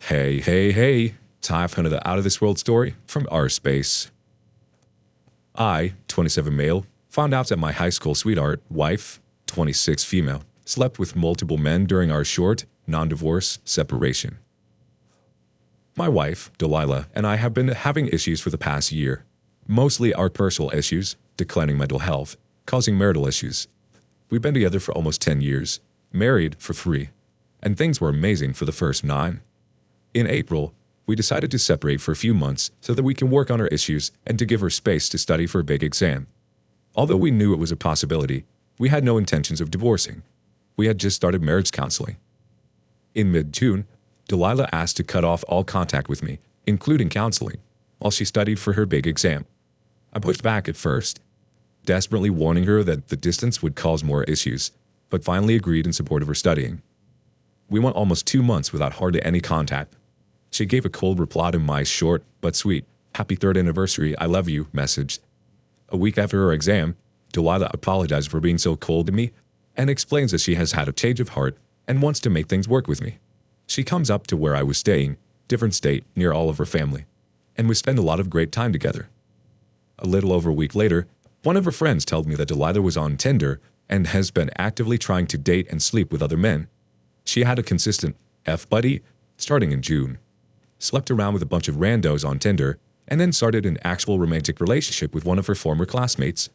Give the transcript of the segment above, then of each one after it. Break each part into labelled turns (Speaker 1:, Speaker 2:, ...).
Speaker 1: Hey, hey, hey. Time for another out of this world story from our space. I, 27 male, found out that my high school sweetheart, wife, 26 female, slept with multiple men during our short, non-divorce separation. My wife, Delilah, and I have been having issues for the past year. Mostly our personal issues, declining mental health, causing marital issues. We've been together for almost 10 years, married for 3, and things were amazing for the first 9. In April, we decided to separate for a few months so that we can work on our issues and to give her space to study for a big exam. Although we knew it was a possibility, we had no intentions of divorcing. We had just started marriage counseling. In mid-June, Delilah asked to cut off all contact with me, including counseling, while she studied for her big exam. I pushed back at first, desperately warning her that the distance would cause more issues, but finally agreed in support of her studying. We went almost 2 months without hardly any contact. She gave a cold reply to my short but sweet, "Happy 3rd anniversary, I love you" message. A week after her exam, Delilah apologized for being so cold to me and explains that she has had a change of heart and wants to make things work with me. She comes up to where I was staying, different state, near all of her family, and we spend a lot of great time together. A little over a week later, one of her friends told me that Delilah was on Tinder and has been actively trying to date and sleep with other men. She had a consistent F-buddy starting in June, slept around with a bunch of randos on Tinder, and then started an actual romantic relationship with one of her former classmates.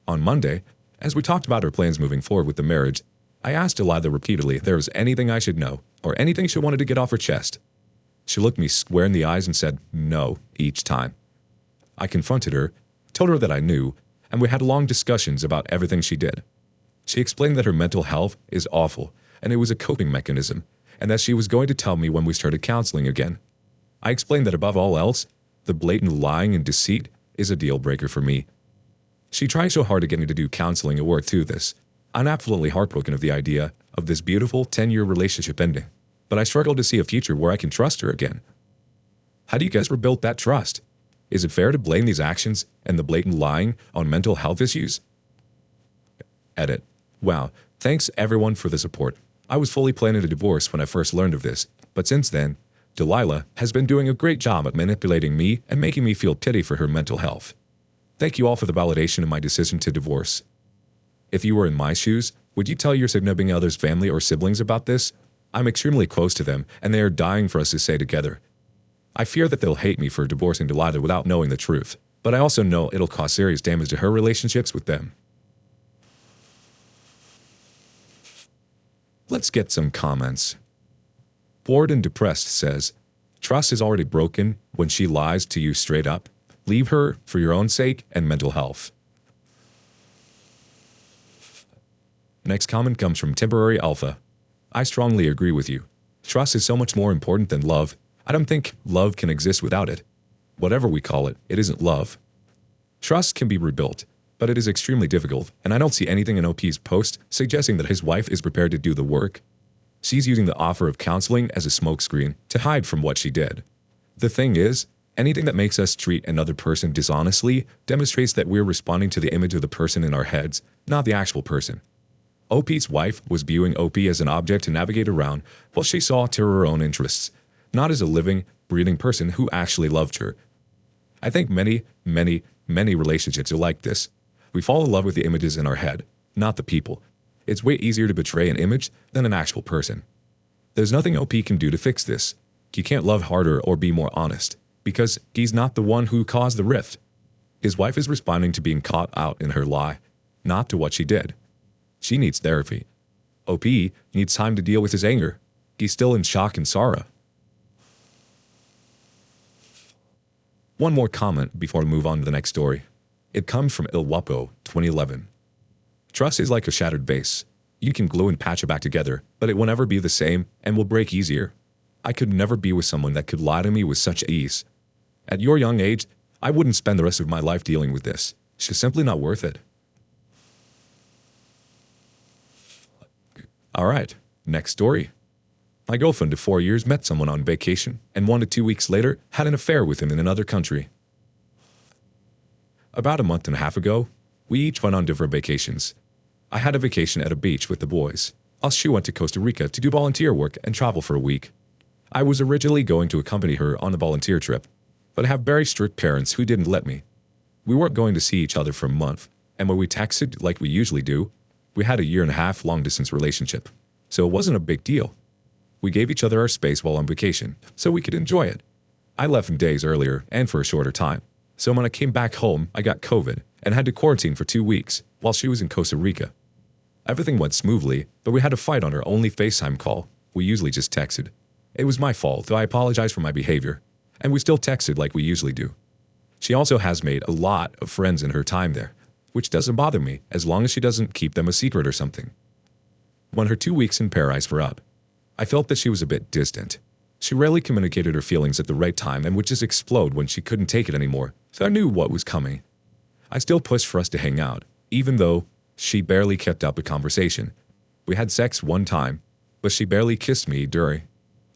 Speaker 1: On Monday, as we talked about our plans moving forward with the marriage, I asked Delilah repeatedly if there was anything I should know or anything she wanted to get off her chest. She looked me square in the eyes and said no each time. I confronted her, told her that I knew, and we had long discussions about everything she did. She explained that her mental health is awful and it was a coping mechanism, and that she was going to tell me when we started counseling again. I explained that above all else, the blatant lying and deceit is a deal breaker for me. She tried so hard to get me to do counseling and work through this. I'm absolutely heartbroken of the idea of this beautiful 10-year relationship ending, but I struggle to see a future where I can trust her again. How do you guys rebuild that trust? Is it fair to blame these actions and the blatant lying on mental health issues? Edit. Wow, thanks everyone for the support. I was fully planning a divorce when I first learned of this, but since then, Delilah has been doing a great job at manipulating me and making me feel pity for her mental health. Thank you all for the validation of my decision to divorce. If you were in my shoes, would you tell your significant other's family or siblings about this? I'm extremely close to them, and they are dying for us to stay together. I fear that they'll hate me for divorcing Delilah without knowing the truth, but I also know it'll cause serious damage to her relationships with them. Let's get some comments. Bored and Depressed says, "Trust is already broken when she lies to you straight up. Leave her for your own sake and mental health." Next comment comes from Temporary Alpha. "I strongly agree with you. Trust is so much more important than love. I don't think love can exist without it. Whatever we call it, it isn't love. Trust can be rebuilt, but it is extremely difficult, and I don't see anything in OP's post suggesting that his wife is prepared to do the work. She's using the offer of counseling as a smokescreen to hide from what she did. The thing is, anything that makes us treat another person dishonestly demonstrates that we're responding to the image of the person in our heads, not the actual person. OP's wife was viewing OP as an object to navigate around while she saw to her own interests, not as a living, breathing person who actually loved her. I think many relationships are like this. We fall in love with the images in our head, not the people. It's way easier to betray an image than an actual person. There's nothing OP can do to fix this. He can't love harder or be more honest, because he's not the one who caused the rift. His wife is responding to being caught out in her lie, not to what she did. She needs therapy. OP needs time to deal with his anger. He's still in shock and sorrow." One more comment before we move on to the next story. It comes from Il Wapo, 2011. "Trust is like a shattered vase. You can glue and patch it back together, but it will never be the same and will break easier. I could never be with someone that could lie to me with such ease. At your young age, I wouldn't spend the rest of my life dealing with this. It's just simply not worth it." Alright, next story. "My girlfriend of 4 years met someone on vacation and 1 to 2 weeks later had an affair with him in another country. About a month and a half ago, we each went on different vacations. I had a vacation at a beach with the boys, while she went to Costa Rica to do volunteer work and travel for a week. I was originally going to accompany her on the volunteer trip, but I have very strict parents who didn't let me. We weren't going to see each other for a month, and when we texted like we usually do, we had a 1.5 year long-distance relationship, so it wasn't a big deal. We gave each other our space while on vacation, so we could enjoy it. I left days earlier and for a shorter time, so when I came back home, I got COVID and had to quarantine for 2 weeks while she was in Costa Rica. Everything went smoothly, but we had a fight on our only FaceTime call. We usually just texted. It was my fault, though I apologize for my behavior, and we still texted like we usually do. She also has made a lot of friends in her time there, which doesn't bother me as long as she doesn't keep them a secret or something. When her 2 weeks in paradise were up, I felt that she was a bit distant. She rarely communicated her feelings at the right time and would just explode when she couldn't take it anymore, so I knew what was coming. I still pushed for us to hang out, even though she barely kept up a conversation. We had sex one time, but she barely kissed me during.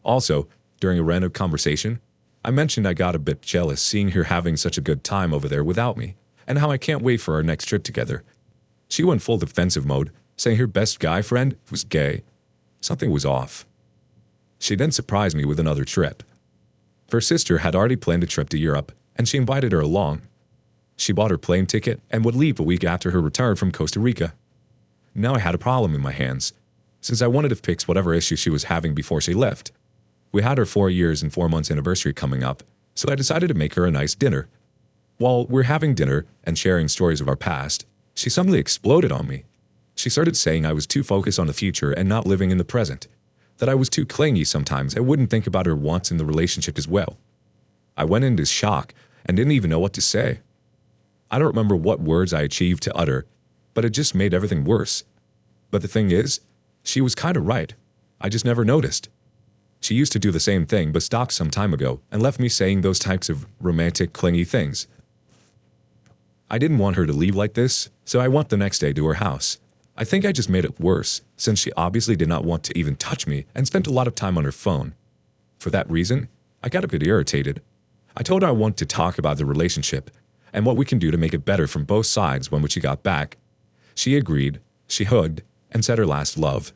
Speaker 1: Also, during a random conversation, I mentioned I got a bit jealous seeing her having such a good time over there without me, and how I can't wait for our next trip together. She went full defensive mode, saying her best guy friend was gay. Something was off. She then surprised me with another trip. Her sister had already planned a trip to Europe, and she invited her along. She bought her plane ticket and would leave a week after her return from Costa Rica. Now I had a problem in my hands, since I wanted to fix whatever issue she was having before she left. We had her 4 years and 4 months anniversary coming up, so I decided to make her a nice dinner. While we're having dinner and sharing stories of our past, she suddenly exploded on me. She started saying I was too focused on the future and not living in the present, that I was too clingy sometimes and wouldn't think about her wants in the relationship as well. I went into shock and didn't even know what to say. I don't remember what words I achieved to utter, but it just made everything worse. But the thing is, she was kind of right. I just never noticed. She used to do the same thing but stopped some time ago and left me saying those types of romantic, clingy things. I didn't want her to leave like this, so I went the next day to her house. I think I just made it worse, since she obviously did not want to even touch me and spent a lot of time on her phone. For that reason, I got a bit irritated. I told her I want to talk about the relationship and what we can do to make it better from both sides when she got back. She agreed, she hugged, and said her last love.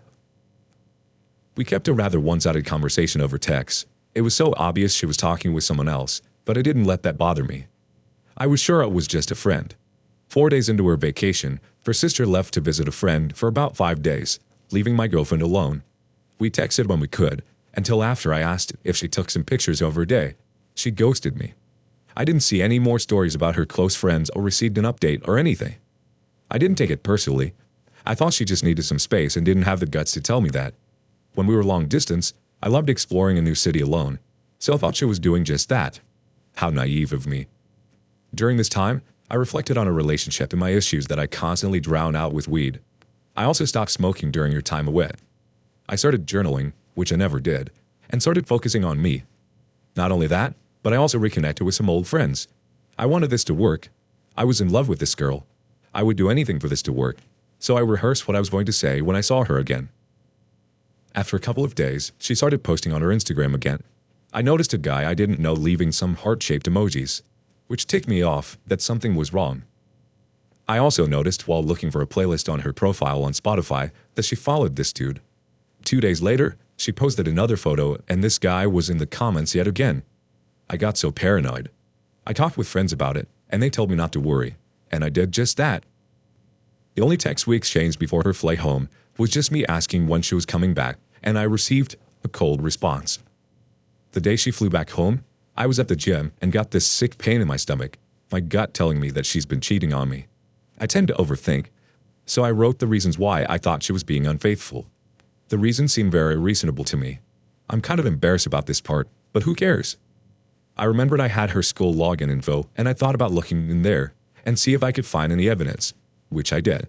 Speaker 1: We kept a rather one-sided conversation over text. It was so obvious she was talking with someone else, but I didn't let that bother me. I was sure it was just a friend. 4 days into her vacation, her sister left to visit a friend for about 5 days, leaving my girlfriend alone. We texted when we could, until after I asked if she took some pictures of her day. She ghosted me. I didn't see any more stories about her close friends or received an update or anything. I didn't take it personally. I thought she just needed some space and didn't have the guts to tell me that. When we were long distance, I loved exploring a new city alone, so I thought she was doing just that. How naive of me. During this time, I reflected on a relationship and my issues that I constantly drown out with weed. I also stopped smoking during your time away. I started journaling, which I never did, and started focusing on me. Not only that, but I also reconnected with some old friends. I wanted this to work. I was in love with this girl. I would do anything for this to work, so I rehearsed what I was going to say when I saw her again. After a couple of days, she started posting on her Instagram again. I noticed a guy I didn't know leaving some heart-shaped emojis, which ticked me off that something was wrong. I also noticed while looking for a playlist on her profile on Spotify that she followed this dude. 2 days later, she posted another photo and this guy was in the comments yet again. I got so paranoid. I talked with friends about it and they told me not to worry, and I did just that. The only text we exchanged before her flight home was just me asking when she was coming back, and I received a cold response. The day she flew back home, I was at the gym and got this sick pain in my stomach, my gut telling me that she's been cheating on me. I tend to overthink, so I wrote the reasons why I thought she was being unfaithful. The reasons seemed very reasonable to me. I'm kind of embarrassed about this part, but who cares? I remembered I had her school login info, and I thought about looking in there and see if I could find any evidence, which I did.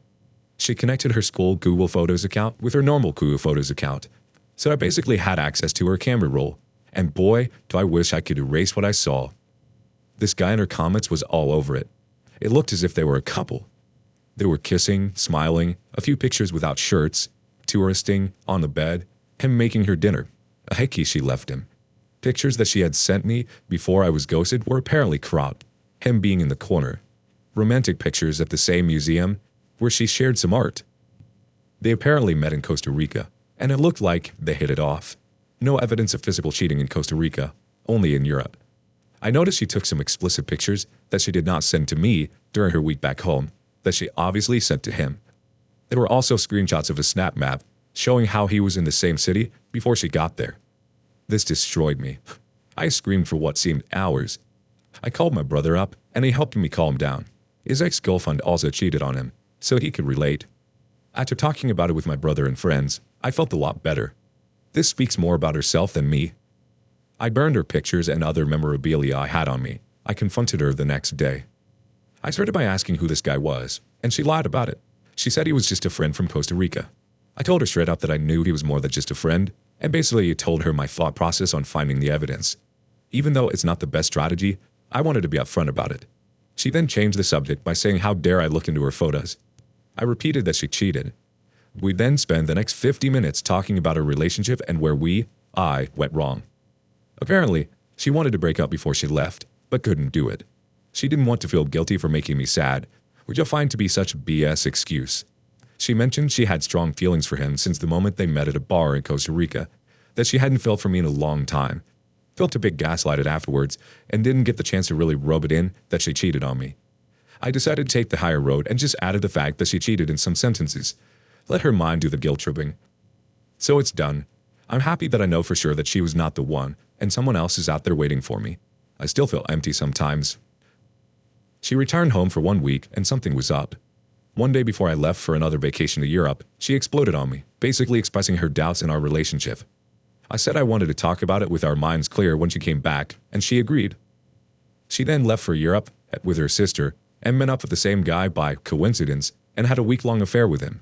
Speaker 1: She connected her school Google Photos account with her normal Google Photos account, so I basically had access to her camera roll, and boy, do I wish I could erase what I saw. This guy in her comments was all over it. It looked as if they were a couple. They were kissing, smiling, a few pictures without shirts, touristing, on the bed, him making her dinner, a hickey she left him. Pictures that she had sent me before I was ghosted were apparently cropped, him being in the corner. Romantic pictures at the same museum where she shared some art. They apparently met in Costa Rica, and it looked like they hit it off. No evidence of physical cheating in Costa Rica, only in Europe. I noticed she took some explicit pictures that she did not send to me during her week back home, that she obviously sent to him. There were also screenshots of a snap map showing how he was in the same city before she got there. This destroyed me. I screamed for what seemed hours. I called my brother up, and he helped me calm down. His ex-girlfriend also cheated on him, so he could relate. After talking about it with my brother and friends, I felt a lot better. This speaks more about herself than me. I burned her pictures and other memorabilia I had on me. I confronted her the next day. I started by asking who this guy was, and she lied about it. She said he was just a friend from Costa Rica. I told her straight up that I knew he was more than just a friend, and basically told her my thought process on finding the evidence. Even though it's not the best strategy, I wanted to be upfront about it. She then changed the subject by saying how dare I look into her photos. I repeated that she cheated. We then spent the next 50 minutes talking about our relationship and where I went wrong. Apparently, she wanted to break up before she left, but couldn't do it. She didn't want to feel guilty for making me sad, which I find to be such a BS excuse. She mentioned she had strong feelings for him since the moment they met at a bar in Costa Rica, that she hadn't felt for me in a long time, felt a bit gaslighted afterwards, and didn't get the chance to really rub it in that she cheated on me. I decided to take the higher road and just added the fact that she cheated in some sentences. Let her mind do the guilt tripping. So it's done. I'm happy that I know for sure that she was not the one, and someone else is out there waiting for me. I still feel empty sometimes. She returned home for 1 week, and something was up. One day before I left for another vacation to Europe, she exploded on me, basically expressing her doubts in our relationship. I said I wanted to talk about it with our minds clear when she came back, and she agreed. She then left for Europe with her sister and met up with the same guy by coincidence and had a week-long affair with him.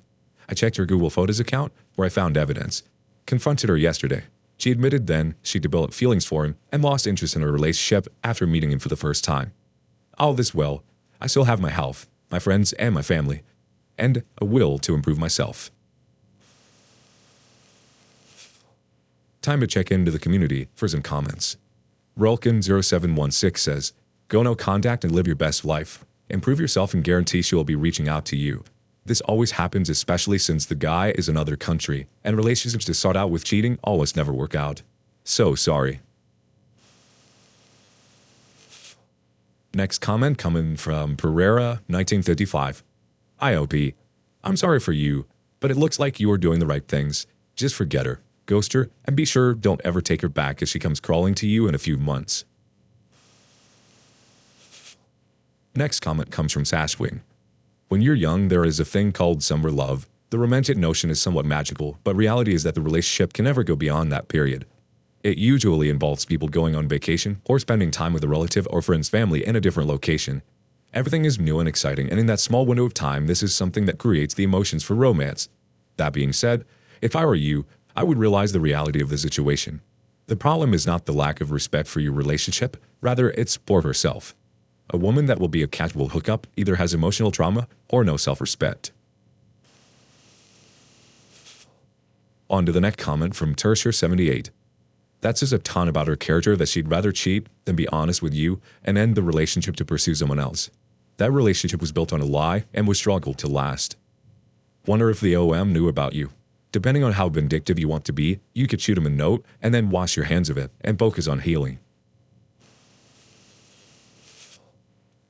Speaker 1: I checked her Google Photos account, where I found evidence. Confronted her yesterday. She admitted then she developed feelings for him and lost interest in her relationship after meeting him for the first time. All this well, I still have my health, my friends and my family, and a will to improve myself. Time to check into the community for some comments. Rolkin0716 says, "Go no contact and live your best life. Improve yourself and guarantee she will be reaching out to you. This always happens, especially since the guy is another country, and relationships to start out with cheating almost never work out. So sorry." Next comment coming from Pereira 1955. IOP, "I'm sorry for you, but it looks like you are doing the right things. Just forget her, ghost her, and be sure don't ever take her back if she comes crawling to you in a few months." Next comment comes from Sashwing. "When you're young, there is a thing called summer love. The romantic notion is somewhat magical, but reality is that the relationship can never go beyond that period. It usually involves people going on vacation or spending time with a relative or friend's family in a different location. Everything is new and exciting, and in that small window of time, this is something that creates the emotions for romance. That being said, if I were you, I would realize the reality of the situation. The problem is not the lack of respect for your relationship, rather it's for herself. A woman that will be a casual hookup either has emotional trauma or no self-respect." On to the next comment from Tertier78. "That says a ton about her character that she'd rather cheat than be honest with you and end the relationship to pursue someone else. That relationship was built on a lie and was struggled to last. Wonder if the OM knew about you. Depending on how vindictive you want to be, you could shoot him a note and then wash your hands of it and focus on healing."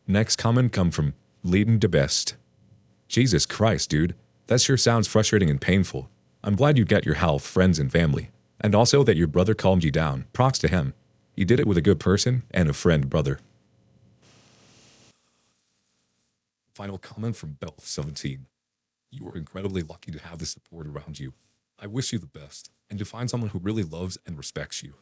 Speaker 1: Next comment come from Leading the Best. "Jesus Christ, dude. That sure sounds frustrating and painful. I'm glad you get your health, friends, and family. And also that your brother calmed you down. Props to him. You did it with a good person and a friend brother." Final comment from Belf17. "You are incredibly lucky to have the support around you. I wish you the best, and to find someone who really loves and respects you.